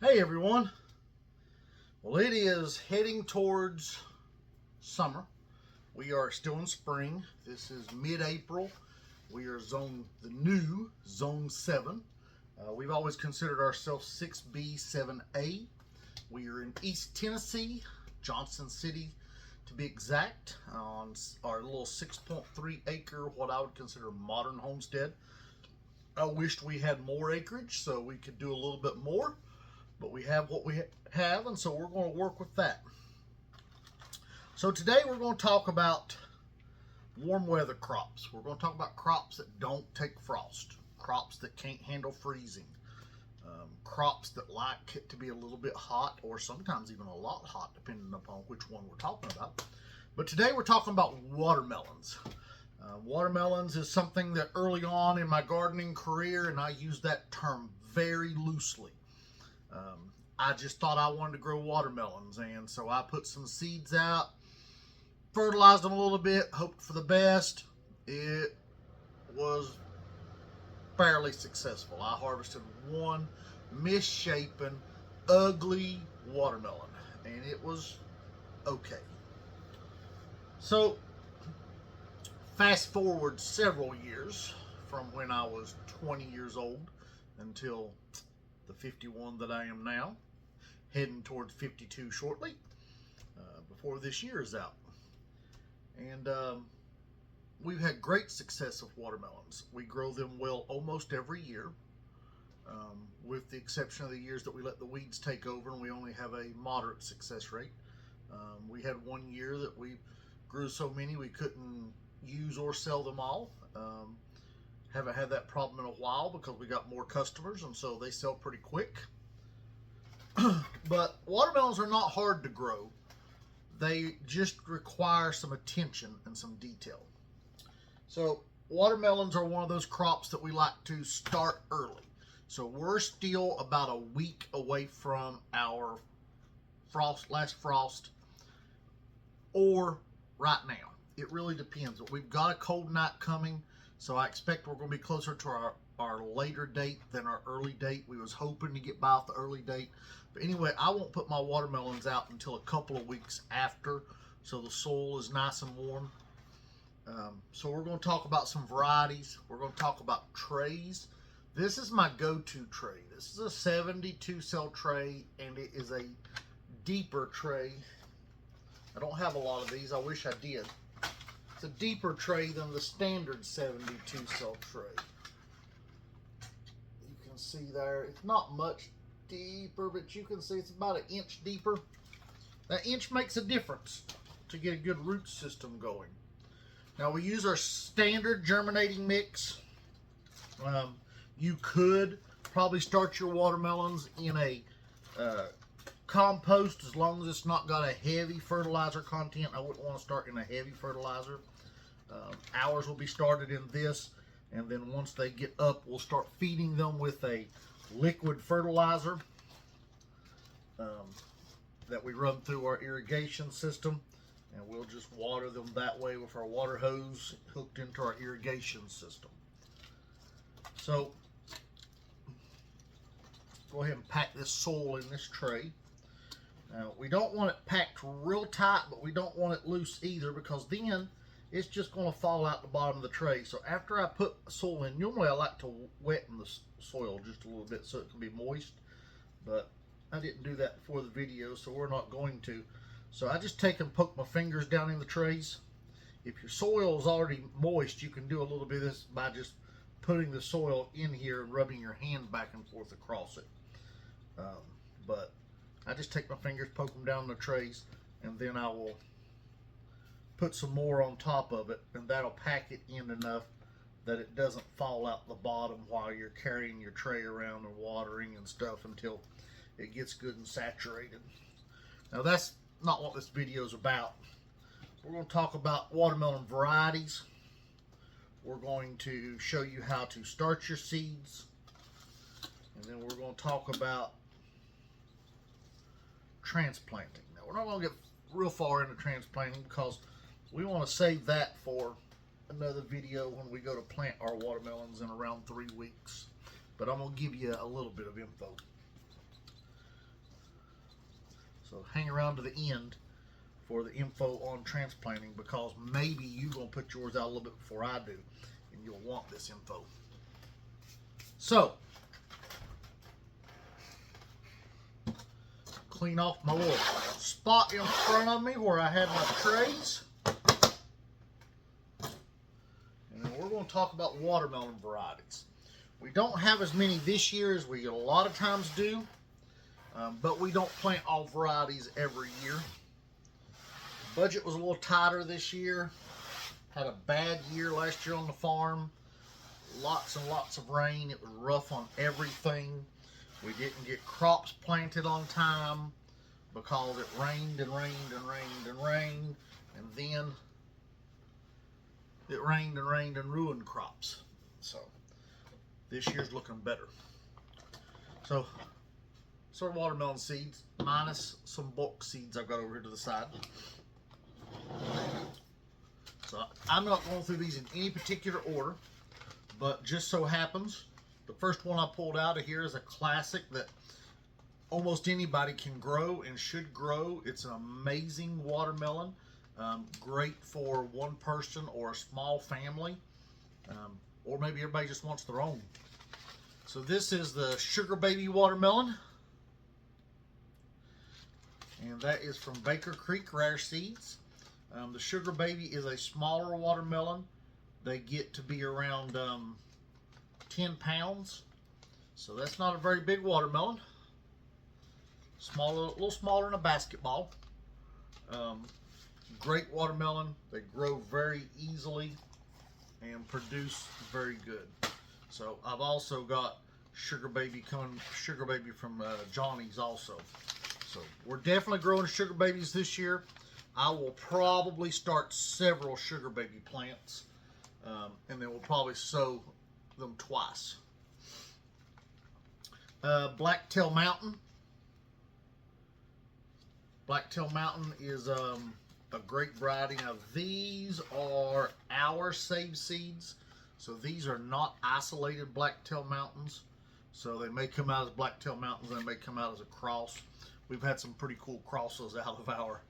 Hey everyone. Well, it is heading towards summer. We are still in spring. This is mid-April. We are the new Zone 7. We've always considered ourselves 6B, 7A. We are in East Tennessee, Johnson City to be exact, on our little 6.3 acre, what I would consider modern homestead. I wished we had more acreage so we could do a little bit more, but we have what we have, and so we're going to work with that. So today we're going to talk about warm weather crops. We're going to talk about crops that don't take frost, crops that can't handle freezing, crops that like it to be a little bit hot or sometimes even a lot hot, depending upon which one we're talking about. But today we're talking about watermelons. Watermelons is something that early on in my gardening career, and I use that term very loosely. I just thought I wanted to grow watermelons, and so I put some seeds out, fertilized them a little bit, hoped for the best. It was fairly successful. I harvested one misshapen, ugly watermelon, and it was okay. So fast forward several years from when I was 20 years old until the 51 that I am now, heading towards 52 shortly, before this year is out. And we've had great success with watermelons. We grow them well almost every year, with the exception of the years that we let the weeds take over and we only have a moderate success rate. We had one year that we grew so many we couldn't use or sell them all. Haven't had that problem in a while because we got more customers, and so they sell pretty quick. But watermelons are not hard to grow. They just require some attention and some detail. So watermelons are one of those crops that we like to start early. So we're still about a week away from our last frost, or right now. It really depends. But we've got a cold night coming, so I expect we're going to be closer to our later date than our early date. We was hoping to get by with the early date. But anyway, I won't put my watermelons out until a couple of weeks after, so the soil is nice and warm. So we're going to talk about some varieties. We're going to talk about trays. This is my go-to tray. This is a 72 cell tray, and it is a deeper tray. I don't have a lot of these. I wish I did. It's a deeper tray than the standard 72 cell tray. You can see there, it's not much deeper, but you can see it's about an inch deeper. That inch makes a difference to get a good root system going. Now we use our standard germinating mix. You could probably start your watermelons in a compost, as long as it's not got a heavy fertilizer content. I wouldn't want to start in a heavy fertilizer. Ours will be started in this, and then once they get up, we'll start feeding them with a liquid fertilizer that we run through our irrigation system, and we'll just water them that way with our water hose hooked into our irrigation system. So go ahead and pack this soil in this tray. Now, we don't want it packed real tight, but we don't want it loose either, because then it's just going to fall out the bottom of the tray. So after I put soil in, normally I like to wetten the soil just a little bit so it can be moist, but I didn't do that before the video, so we're not going to. So I just take and poke my fingers down in the trays. If your soil is already moist, you can do a little bit of this by just putting the soil in here and rubbing your hand back and forth across it. But I just take my fingers, poke them down in the trays, and then I will put some more on top of it, and that'll pack it in enough that it doesn't fall out the bottom while you're carrying your tray around and watering and stuff until it gets good and saturated. Now that's not what this video is about. We're going to talk about watermelon varieties. We're going to show you how to start your seeds, and then we're going to talk about transplanting. Now we're not going to get real far into transplanting because we want to save that for another video when we go to plant our watermelons in around 3 weeks. But I'm going to give you a little bit of info. So hang around to the end for the info on transplanting, because maybe you're going to put yours out a little bit before I do, and you'll want this info. So, clean off my little spot in front of me where I had my trays. And then we're going to talk about watermelon varieties. We don't have as many this year as we a lot of times do, but we don't plant all varieties every year. Budget was a little tighter this year. Had a bad year last year on the farm. Lots and lots of rain. It was rough on everything. We didn't get crops planted on time because it rained and rained and rained and rained, and then it rained and rained and ruined crops. So this year's looking better. So watermelon seeds minus some bulk seeds I've got over here to the side. So I'm not going through these in any particular order, but just so happens the first one I pulled out of here is a classic that almost anybody can grow and should grow. It's an amazing watermelon, great for one person or a small family, or maybe everybody just wants their own. So this is the Sugar Baby watermelon, and that is from Baker Creek Rare Seeds. The Sugar Baby is a smaller watermelon. They get to be around 10 pounds. So that's not a very big watermelon. Smaller, a little smaller than a basketball. Great watermelon. They grow very easily and produce very good. So I've also got Sugar Baby from Johnny's also. So we're definitely growing Sugar Babies this year. I will probably start several Sugar Baby plants, and then we'll probably sow them twice. Blacktail Mountain. Blacktail Mountain is a great variety. Now these are our saved seeds, so these are not isolated Blacktail Mountains. So they may come out as Blacktail Mountains, they may come out as a cross. We've had some pretty cool crosses out of our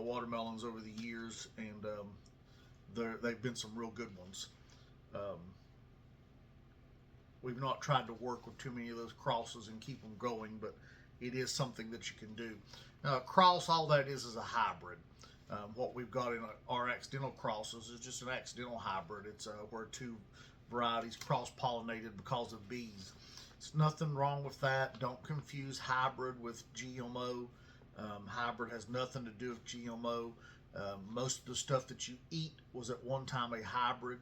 watermelons over the years, and they've been some real good ones. We've not tried to work with too many of those crosses and keep them going, but it is something that you can do. Now, a cross, all that is a hybrid. What we've got in our accidental crosses is just an accidental hybrid. It's where two varieties cross-pollinated because of bees. It's nothing wrong with that. Don't confuse hybrid with GMO. Hybrid has nothing to do with GMO. Most of the stuff that you eat was at one time a hybrid.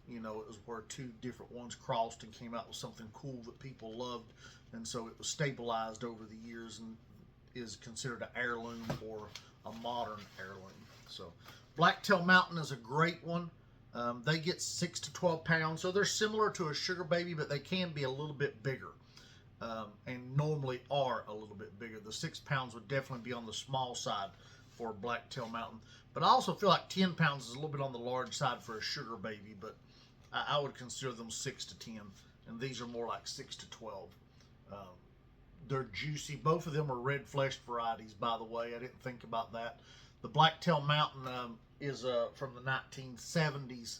It was where two different ones crossed and came out with something cool that people loved, and so it was stabilized over the years and is considered an heirloom or a modern heirloom. So Blacktail Mountain is a great one. They get 6 to 12 pounds, so they're similar to a Sugar Baby, but they can be a little bit bigger, and normally are a little bit bigger. The 6 pounds would definitely be on the small side for Blacktail Mountain, but I also feel like 10 pounds is a little bit on the large side for a Sugar Baby, but I would consider them 6 to 10, and these are more like 6 to 12. They're juicy. Both of them are red fleshed varieties, by the way. I didn't think about that. The Blacktail Mountain is from the 1970s,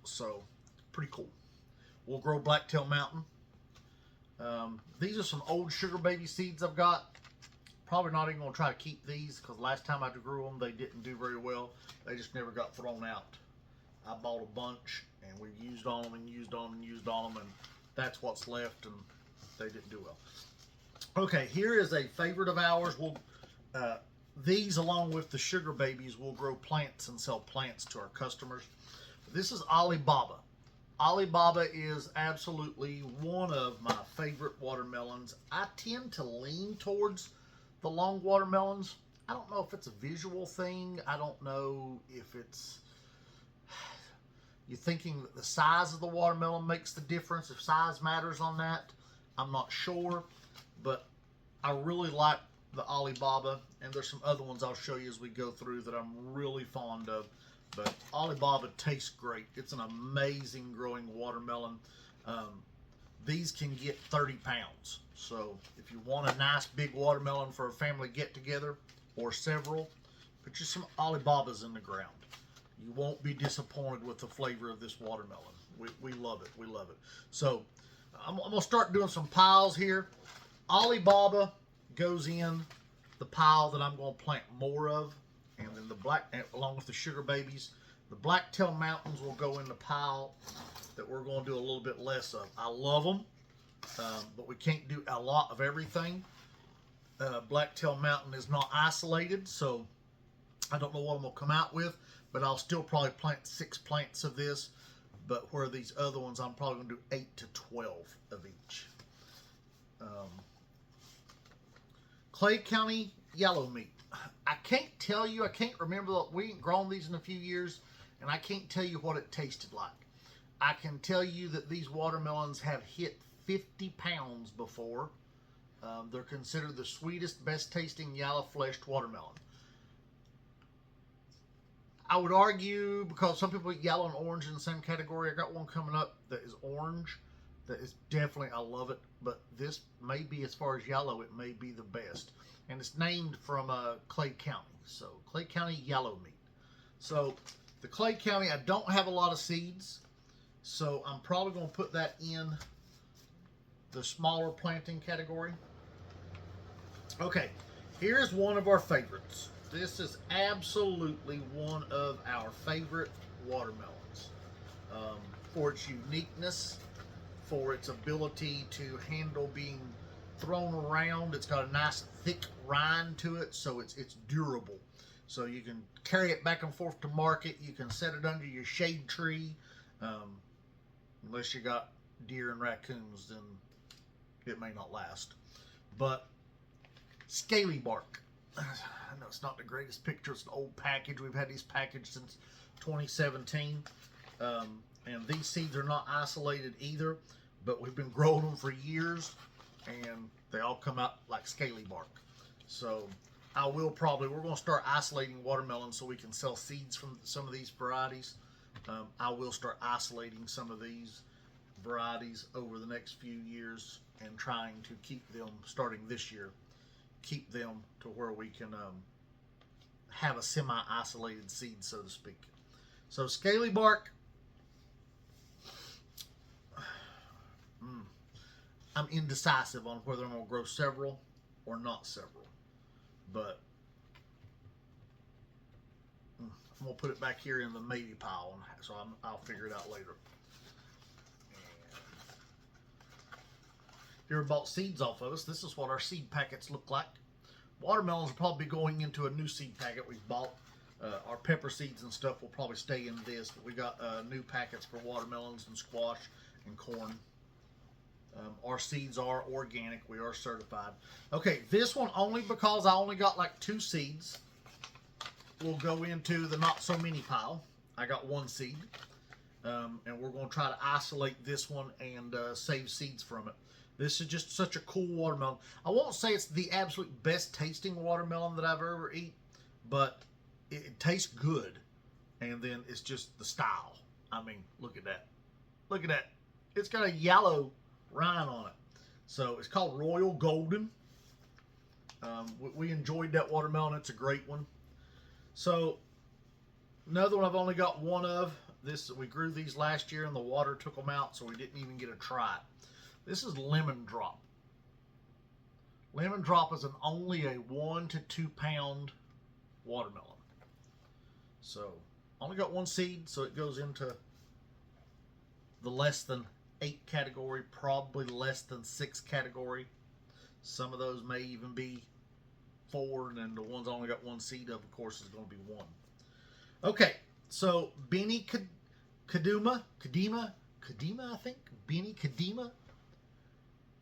so pretty cool. We'll grow Blacktail Mountain. These are some old Sugar Baby seeds I've got. Probably not even going to try to keep these, because last time I grew them, they didn't do very well. They just never got thrown out. I bought a bunch, and we've used on them and used on them and used on them, and that's what's left, and they didn't do well. Okay, here is a favorite of ours. These, along with the Sugar Babies, will grow plants and sell plants to our customers. This is Alibaba. Alibaba is absolutely one of my favorite watermelons. I tend to lean towards the long watermelons. I don't know if it's a visual thing. I don't know if it's... You're thinking that the size of the watermelon makes the difference, if size matters on that. I'm not sure, but I really like the Alibaba, and there's some other ones I'll show you as we go through that I'm really fond of. But Alibaba tastes great. It's an amazing growing watermelon. these can get 30 pounds. So if you want a nice big watermelon for a family get together or several, put you some Alibabas in the ground. You won't be disappointed with the flavor of this watermelon. We love it. We love it. So I'm going to start doing some piles here. Alibaba goes in the pile that I'm going to plant more of. And then the black, along with the sugar babies, the Blacktail Mountains will go in the pile that we're going to do a little bit less of. I love them, but we can't do a lot of everything. Blacktail Mountain is not isolated, so I don't know what I'm going to come out with, but I'll still probably plant 6 plants of this. But where these other ones, I'm probably going to do 8 to 12 of each. Clay County Yellow Meat. I can't tell you, I can't remember, we ain't grown these in a few years, and I can't tell you what it tasted like. I can tell you that these watermelons have hit 50 pounds before. They're considered the sweetest, best tasting yellow-fleshed watermelon. I would argue, because some people eat yellow and orange in the same category, I got one coming up that is orange. That is definitely, I love it. But this may be, as far as yellow, it may be the best. And it's named from Clay County. So, Clay County Yellow Meat. So, the Clay County, I don't have a lot of seeds. So, I'm probably going to put that in the smaller planting category. Okay, here's one of our favorites. This is absolutely one of our favorite watermelons. For its uniqueness, for its ability to handle being thrown around. It's got a nice thick rind to it, so it's durable. So you can carry it back and forth to market. You can set it under your shade tree. Unless you got deer and raccoons, then it may not last. But scaly bark. I know it's not the greatest picture. It's an old package. We've had these packaged since 2017. And these seeds are not isolated either, but we've been growing them for years, and they all come out like scaly bark. So I will probably, we're going to start isolating watermelons so we can sell seeds from some of these varieties. I will start isolating some of these varieties over the next few years and trying to keep them, starting this year, keep them to where we can have a semi-isolated seed, so to speak. So scaly bark, I'm indecisive on whether I'm going to grow several or not several. But I'm going to put it back here in the maybe pile, so I'll figure it out later. If you ever bought seeds off of us, this is what our seed packets look like. Watermelons will probably be going into a new seed packet we've bought. Our pepper seeds and stuff will probably stay in this, but we got new packets for watermelons and squash and corn. Our seeds are organic. We are certified. Okay, this one, only because I only got like 2 seeds, will go into the not so many pile. I got 1 seed. And we're going to try to isolate this one and save seeds from it. This is just such a cool watermelon. I won't say it's the absolute best tasting watermelon that I've ever eaten, but it tastes good. And then it's just the style. I mean, look at that. Look at that. It's got a yellow rind on it. So it's called Royal Golden. We enjoyed that watermelon. It's a great one. So another one I've only got 1 of. We grew these last year and the water took them out, so we didn't even get a try. This is Lemon Drop. Lemon Drop is only a 1 to 2 pound watermelon. So only got 1 seed, so it goes into the less than 8 category, probably less than 6 category. Some of those may even be 4, and then the ones I only got 1 seed of course, is going to be 1. Okay, so Benny Kadima, I think? Benny Kadima.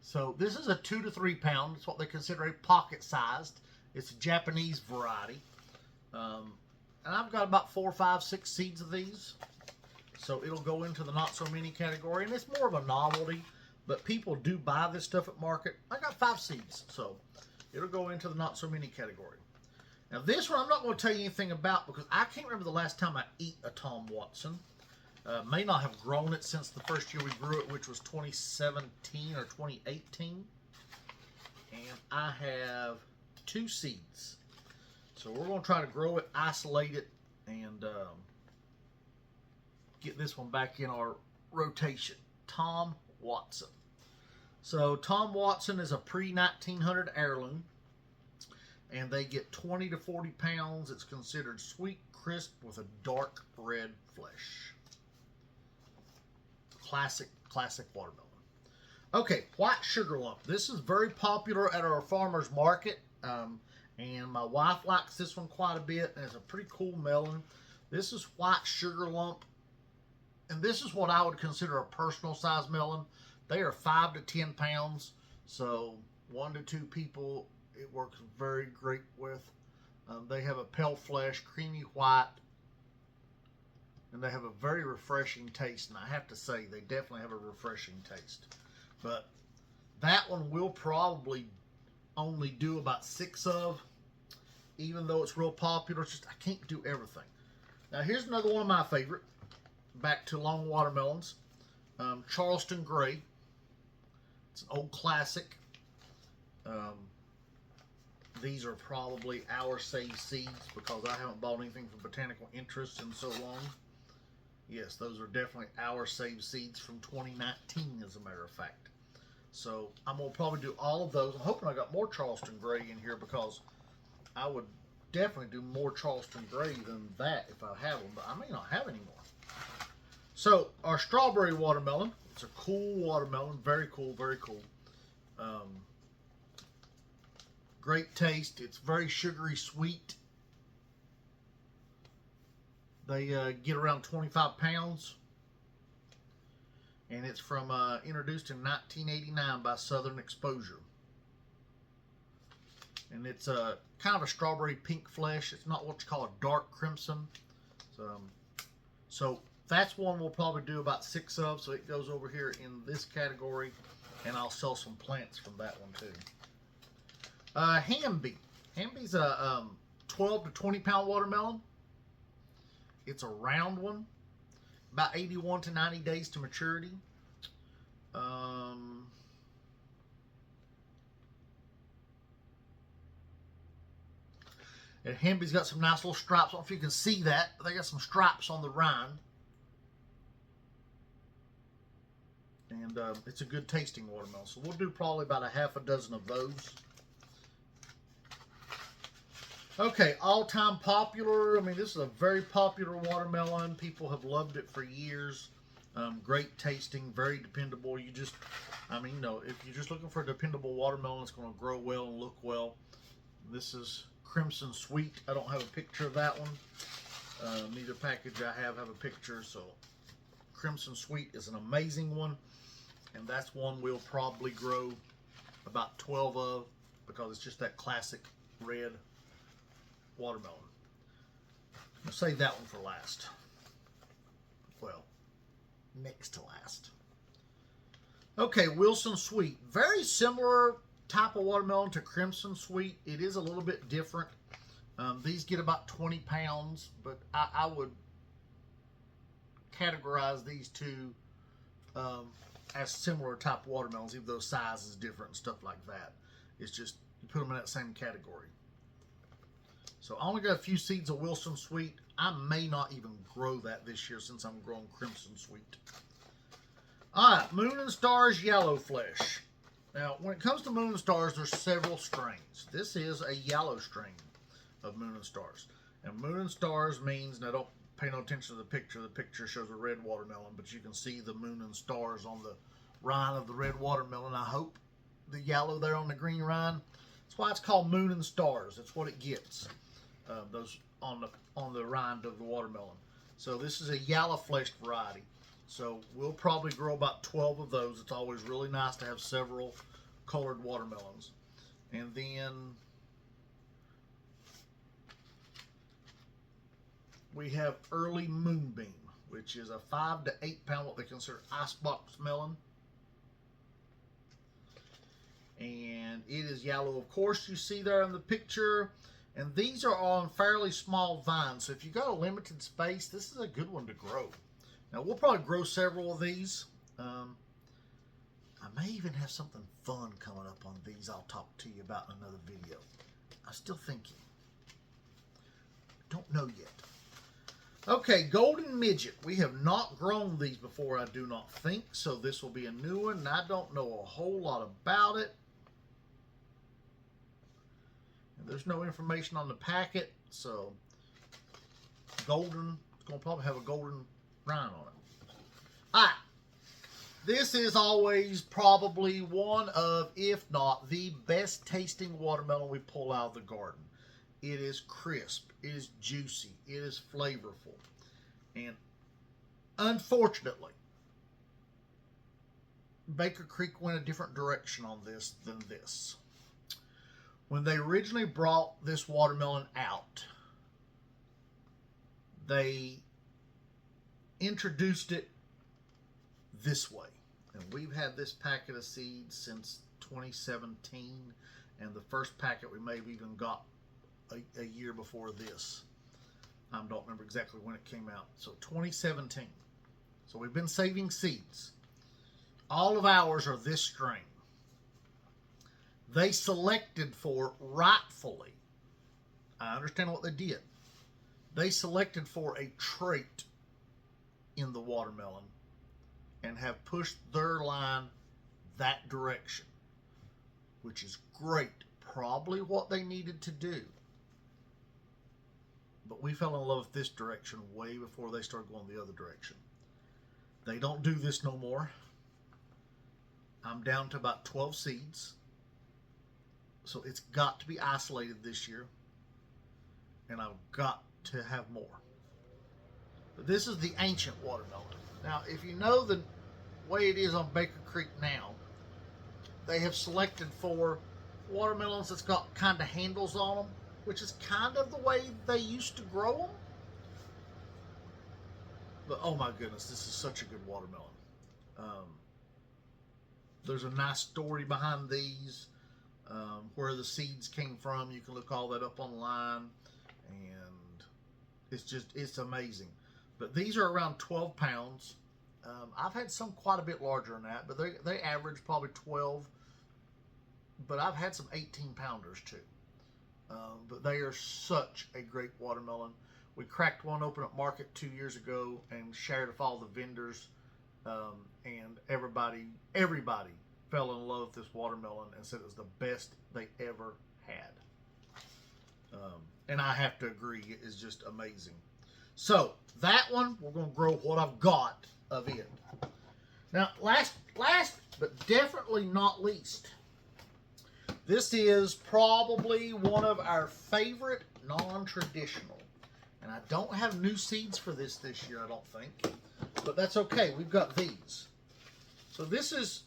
So this is a 2 to 3 pound. It's what they consider a pocket sized. It's a Japanese variety. And I've got about 4, 5, 6 seeds of these. So it'll go into the not so many category. And it's more of a novelty, but people do buy this stuff at market. I got 5 seeds, so it'll go into the not so many category. Now this one I'm not going to tell you anything about because I can't remember the last time I ate a Tom Watson. May not have grown it since the first year we grew it, which was 2017 or 2018. And I have 2 seeds. So we're going to try to grow it, isolate it, and get this one back in our rotation. Tom Watson. So Tom Watson is a pre-1900 heirloom, and they get 20 to 40 pounds. It's considered sweet, crisp, with a dark red flesh. Classic watermelon. Okay, white sugar lump. This is very popular at our farmer's market, and my wife likes this one quite a bit, and it's a pretty cool melon. This is white sugar lump, and this is what I would consider a personal size melon. They are 5 to 10 pounds, so 1 to 2 people it works very great with. They have a pale flesh, creamy white, and they have a very refreshing taste. And I have to say, they definitely have a refreshing taste. But that one will probably only do about 6 of, even though it's real popular. It's just I can't do everything. Now here's another one of my favorite. Back to long watermelons, Charleston Gray. It's an old classic. These are probably our saved seeds because I haven't bought anything for botanical interests in so long. Yes, those are definitely our saved seeds from 2019, as a matter of fact. So I'm going to probably do all of those. I'm hoping I got more Charleston Gray in here because I would definitely do more Charleston Gray than that if I have them, but I may not have any more. So our strawberry watermelon. It's a cool watermelon. Very cool, very cool. Great taste. It's very sugary sweet. They get around 25 pounds. And it's from introduced in 1989 by Southern Exposure. And it's kind of a strawberry pink flesh. It's not what you call a dark crimson. So that's one we'll probably do about 6 of. So it goes over here in this category. And I'll sell some plants from that one too. Hamby. Hamby's a 12 to 20 pound watermelon. It's a round one. About 81 to 90 days to maturity. And Hamby's got some nice little stripes. I don't know if you can see that. They got some stripes on the rind. And it's a good tasting watermelon. So we'll do probably about a half a dozen of those. Okay, all-time popular. I mean, this is a very popular watermelon. People have loved it for years. Great tasting, very dependable. If you're just looking for a dependable watermelon that's going to grow well and look well, this is Crimson Sweet. I don't have a picture of that one. Neither package I have a picture. So Crimson Sweet is an amazing one, and that's one we'll probably grow about 12 of because it's just that classic red watermelon. I'll save that one for last. Well, next to last. Okay, Wilson Sweet. Very similar type of watermelon to Crimson Sweet. It is a little bit different. These get about 20 pounds, but I would categorize these two as similar type watermelons, even though size is different and stuff like that. It's just, you put them in that same category. So I only got a few seeds of Wilson Sweet. I may not even grow that this year since I'm growing Crimson Sweet. Alright, Moon and Stars Yellow Flesh. Now, when it comes to Moon and Stars, there's several strains. This is a yellow strain of Moon and Stars. And Moon and Stars means, now don't pay no attention to the picture. The picture shows a red watermelon, but you can see the moon and stars on the rind of the red watermelon. I hope the yellow there on the green rind. That's why it's called Moon and Stars. That's what it gets. Those on the rind of the watermelon. So this is a yellow fleshed variety. So we'll probably grow about 12 of those. It's always really nice to have several colored watermelons. And then we have Early Moonbeam, which is a 5 to 8 pound, what they consider icebox melon. And it is yellow, of course, you see there in the picture. And these are on fairly small vines. So if you've got a limited space, this is a good one to grow. Now we'll probably grow several of these. I may even have something fun coming up on these I'll talk to you about in another video. I'm still thinking. Don't know yet. Okay, Golden Midget. We have not grown these before, I do not think, so this will be a new one, and I don't know a whole lot about it. And there's no information on the packet, so golden, it's going to probably have a golden rind on it. All right. This is always probably one of, if not the best tasting watermelon we pull out of the garden. It is crisp, it is juicy, it is flavorful. And unfortunately, Baker Creek went a different direction on this than this. When they originally brought this watermelon out, they introduced it this way. And we've had this packet of seeds since 2017, and the first packet we may have even got a year before this. I don't remember exactly when it came out. So 2017. So we've been saving seeds. All of ours are this strain. They selected for, rightfully, I understand what they did. They selected for a trait in the watermelon and have pushed their line that direction, which is great. Probably what they needed to do. But we fell in love with this direction way before they started going the other direction. They don't do this no more. I'm down to about 12 seeds. So it's got to be isolated this year. And I've got to have more. But this is the ancient watermelon. Now, if you know the way it is on Baker Creek now, they have selected for watermelons that's got kind of handles on them, which is kind of the way they used to grow them. But oh my goodness, this is such a good watermelon. There's a nice story behind these, where the seeds came from. You can look all that up online, and it's amazing. But these are around 12 pounds. I've had some quite a bit larger than that, but they average probably 12. But I've had some 18 pounders too. But they are such a great watermelon. We cracked one open at market 2 years ago and shared with all the vendors, and everybody fell in love with this watermelon and said it was the best they ever had. And I have to agree, it is just amazing. So that one, we're going to grow what I've got of it. Now, last but definitely not least, this is probably one of our favorite non-traditional. And I don't have new seeds for this year, I don't think. But that's okay. We've got these. So this is...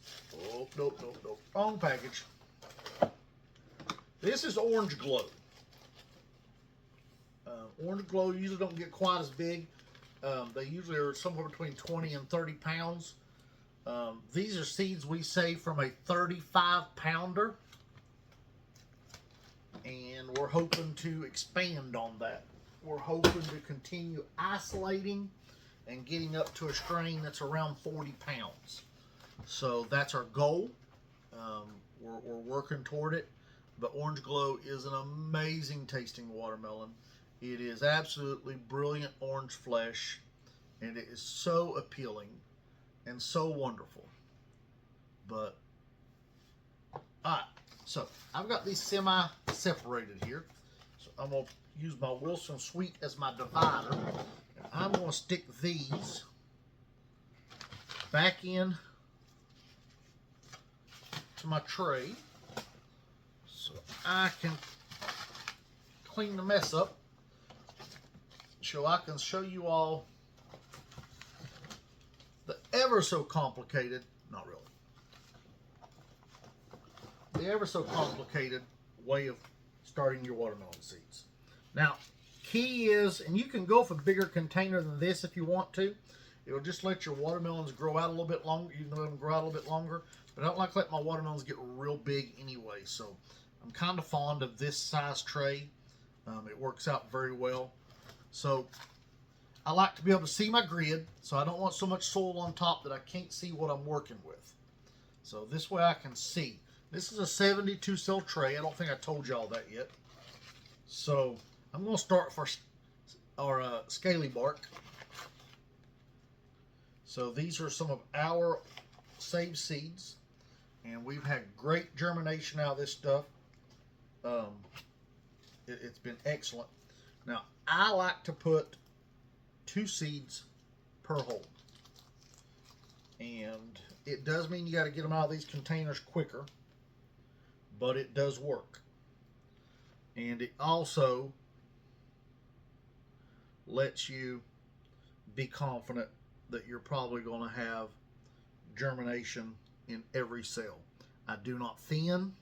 Oh, nope. Wrong package. This is Orange Glow. Orange Glow usually don't get quite as big. They usually are somewhere between 20 and 30 pounds. These are seeds we save from a 35-pounder. And we're hoping to expand on that. We're hoping to continue isolating and getting up to a strain that's around 40 pounds. So that's our goal. We're working toward it. But Orange Glow is an amazing tasting watermelon. It is absolutely brilliant orange flesh, and it is so appealing and so wonderful. But, alright, so I've got these semi-separated here. So I'm going to use my Wilson Sweet as my divider. And I'm going to stick these back in to my tray so I can clean the mess up, so I can show you all the ever so complicated, not really, the ever so complicated way of starting your watermelon seeds. Now, key is, and you can go for a bigger container than this if you want to. It'll just let your watermelons grow out a little bit longer. You can let them grow out a little bit longer. But I don't like to let my watermelons get real big anyway. So I'm kind of fond of this size tray. It works out very well. So I like to be able to see my grid, so I don't want so much soil on top that I can't see what I'm working with. So this way I can see. This is a 72 cell tray. I don't think I told you all that yet. So I'm going to start for our scaly bark. So these are some of our saved seeds, and we've had great germination out of this stuff. It's been excellent. Now I like to put 2 seeds per hole, and it does mean you got to get them out of these containers quicker, but it does work. And it also lets you be confident that you're probably going to have germination in every cell. I do not thin.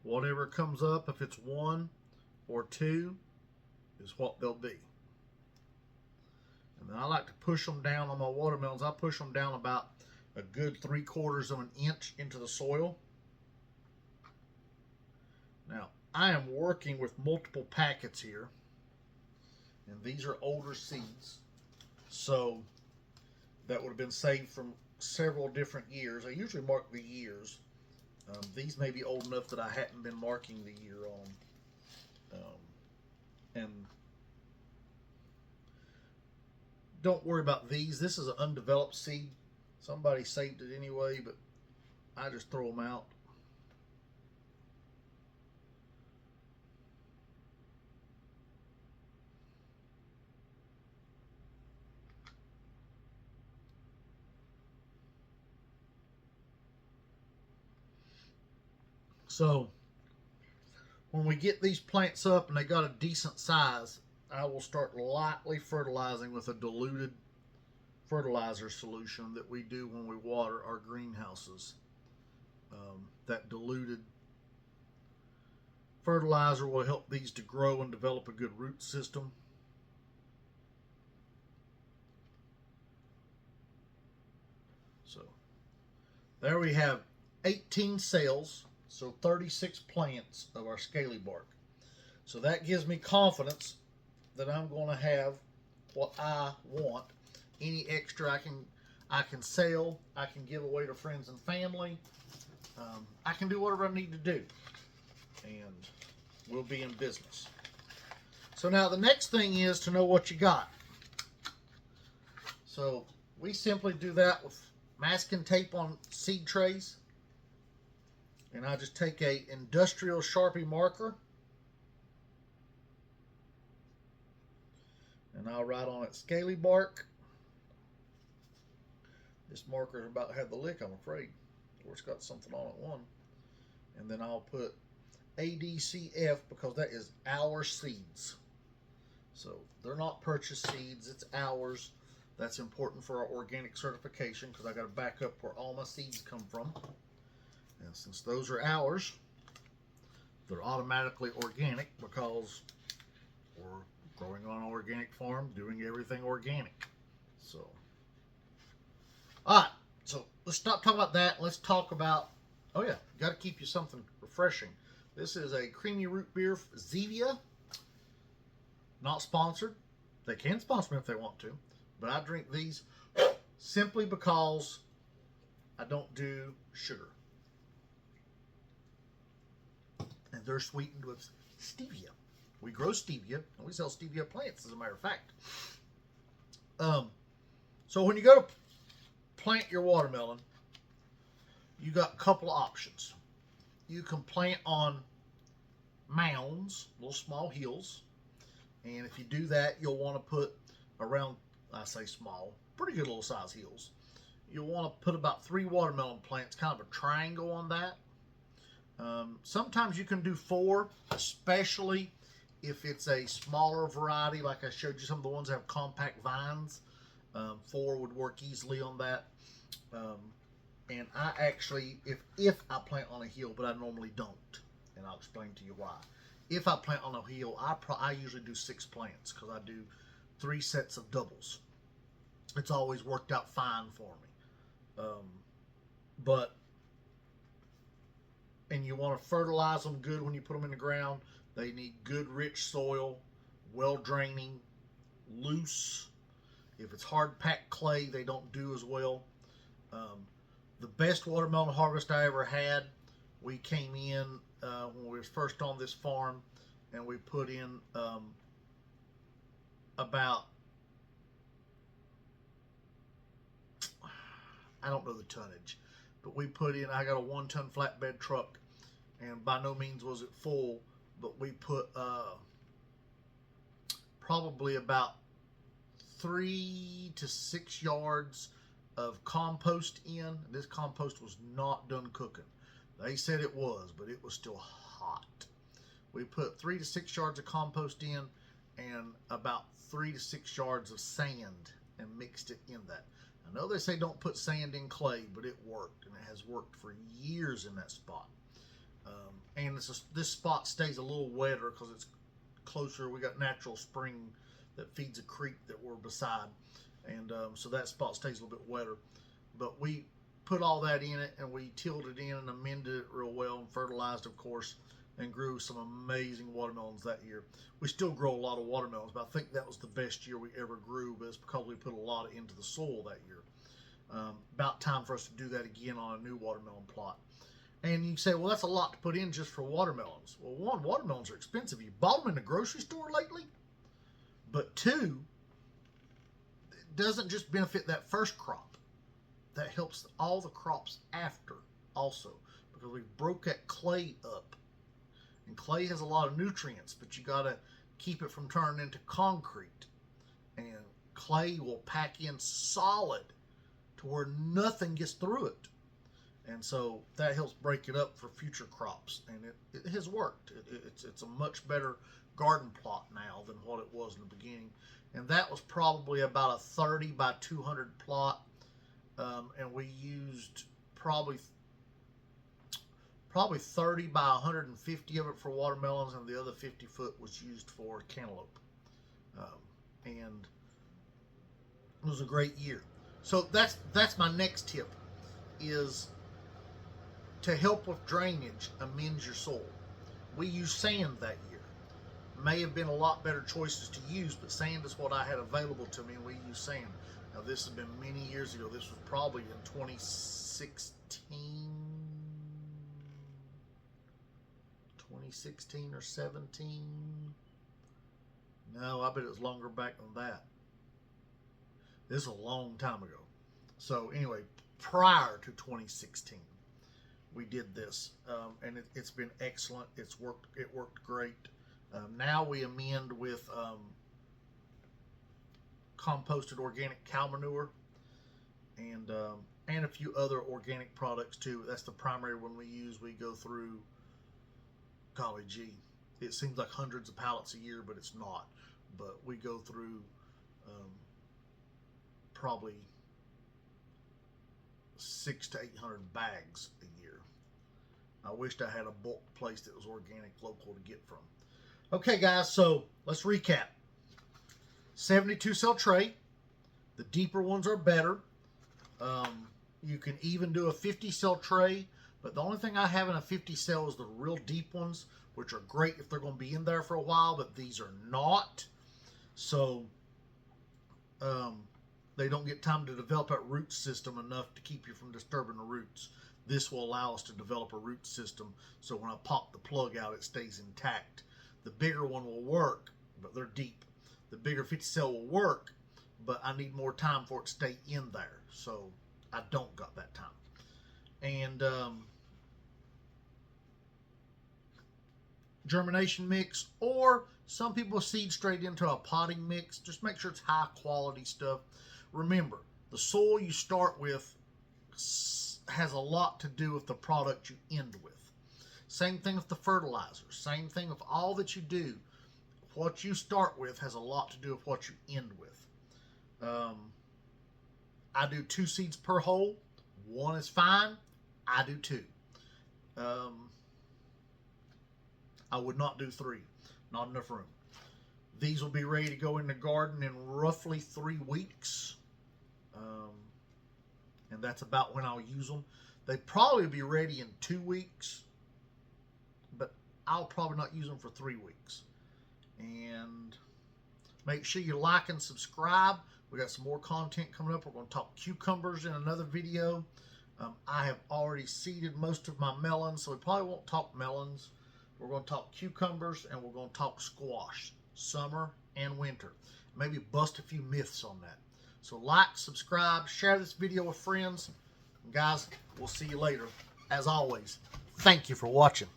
Whatever comes up, if it's 1 or 2, is what they'll be. And then I like to push them down on my watermelons. I push them down about a good 3/4 of an inch into the soil. Now, I am working with multiple packets here, and these are older seeds, so that would have been saved from several different years. I usually mark the years. These may be old enough that I hadn't been marking the year on. And don't worry about these. This is an undeveloped seed. Somebody saved it anyway, but I just throw them out. So when we get these plants up and they got a decent size, I will start lightly fertilizing with a diluted fertilizer solution that we do when we water our greenhouses. That diluted fertilizer will help these to grow and develop a good root system. So there we have 18 cells, so 36 plants of our scaly bark. So that gives me confidence that I'm going to have what I want. Any extra I can sell, I can give away to friends and family. I can do whatever I need to do, and we'll be in business. So now the next thing is to know what you got. So we simply do that with masking tape on seed trays, and I just take a industrial Sharpie marker and I'll write on it scaly bark. This marker is about to have the lick, I'm afraid, or it's got something on it, one. And then I'll put ADCF because that is our seeds. So they're not purchased seeds, it's ours. That's important for our organic certification because I got to back up where all my seeds come from. And since those are ours, they're automatically organic because we're growing on an organic farm, doing everything organic. So, all right. So let's stop talking about that. Let's talk about, oh yeah, got to keep you something refreshing. This is a creamy root beer, Zevia. Not sponsored. They can sponsor me if they want to, but I drink these simply because I don't do sugar. And they're sweetened with stevia. We grow stevia, and we sell stevia plants, as a matter of fact. So when you go to plant your watermelon, you got a couple of options. You can plant on mounds, little small hills, and if you do that, you'll want to put around, I say small, pretty good little size hills. You'll want to put about 3 watermelon plants, kind of a triangle on that. Sometimes you can do 4, especially if it's a smaller variety, like I showed you some of the ones that have compact vines. 4 would work easily on that. And I actually, if I plant on a hill, but I normally don't, and I'll explain to you why. If I plant on a hill, I usually do 6 plants because I do 3 sets of doubles. It's always worked out fine for me. But and you want to fertilize them good when you put them in the ground. They need good, rich soil, well draining, loose. If it's hard packed clay, they don't do as well. The best watermelon harvest I ever had, we came in when we were first on this farm, and we put in about, I don't know the tonnage, but we put in, I got a 1-ton flatbed truck, and by no means was it full, but we put probably about 3 to 6 yards of compost in. This compost was not done cooking. They said it was, but it was still hot. We put 3 to 6 yards of compost in and about 3 to 6 yards of sand and mixed it in that. I know they say don't put sand in clay, but it worked, and it has worked for years in that spot. And this spot stays a little wetter because it's closer. We got natural spring that feeds a creek that we're beside, and so that spot stays a little bit wetter. But we put all that in it, and we tilled it in and amended it real well, and fertilized, of course, and grew some amazing watermelons that year. We still grow a lot of watermelons, but I think that was the best year we ever grew, but it's because we put a lot into the soil that year. About time for us to do that again on a new watermelon plot. And you say, well, that's a lot to put in just for watermelons. Well, one, watermelons are expensive. You bought them in the grocery store lately? But two, it doesn't just benefit that first crop. That helps all the crops after also, because we broke that clay up. And clay has a lot of nutrients, but you got to keep it from turning into concrete. And clay will pack in solid to where nothing gets through it. And so that helps break it up for future crops. And it has worked. It's a much better garden plot now than what it was in the beginning. And that was probably about a 30 by 200 plot. And we used probably 30 by 150 of it for watermelons, and the other 50 foot was used for cantaloupe. And it was a great year. So that's my next tip, is to help with drainage, amend your soil. We used sand that year. May have been a lot better choices to use, but sand is what I had available to me, and we used sand. Now, this has been many years ago. This was probably in 2016 or 17. No, I bet it was longer back than that. This is a long time ago. So anyway, prior to 2016, we did this, and it's been excellent. It worked great. Now we amend with composted organic cow manure and a few other organic products too. That's the primary one we use. We go through, golly gee, it seems like hundreds of pallets a year, but it's not. But we go through probably 600 to 800 bags a year. I wished I had a bulk place that was organic, local to get from. Okay, guys, so let's recap. 72 cell tray. The deeper ones are better. You can even do a 50 cell tray, but the only thing I have in a 50 cell is the real deep ones, which are great if they're going to be in there for a while, but these are not. So they don't get time to develop that root system enough to keep you from disturbing the roots. This will allow us to develop a root system, so when I pop the plug out, it stays intact. The bigger one will work, but they're deep. The bigger 50 cell will work, but I need more time for it to stay in there. So I don't got that time. And germination mix, or some people seed straight into a potting mix. Just make sure it's high quality stuff. Remember, the soil you start with has a lot to do with the product you end with. Same thing with the fertilizer. Same thing with all that you do. What you start with has a lot to do with what you end with. I do 2 seeds per hole. 1 is fine. I do 2. I would not do 3. Not enough room. These will be ready to go in the garden in roughly 3 weeks. And that's about when I'll use them. They probably be ready in 2 weeks. I'll probably not use them for 3 weeks. And make sure you like and subscribe. We got some more content coming up. We're going to talk cucumbers in another video. I have already seeded most of my melons, so we probably won't talk melons. We're going to talk cucumbers, and we're going to talk squash, summer and winter. Maybe bust a few myths on that. So like, subscribe, share this video with friends. And guys, we'll see you later. As always, thank you for watching.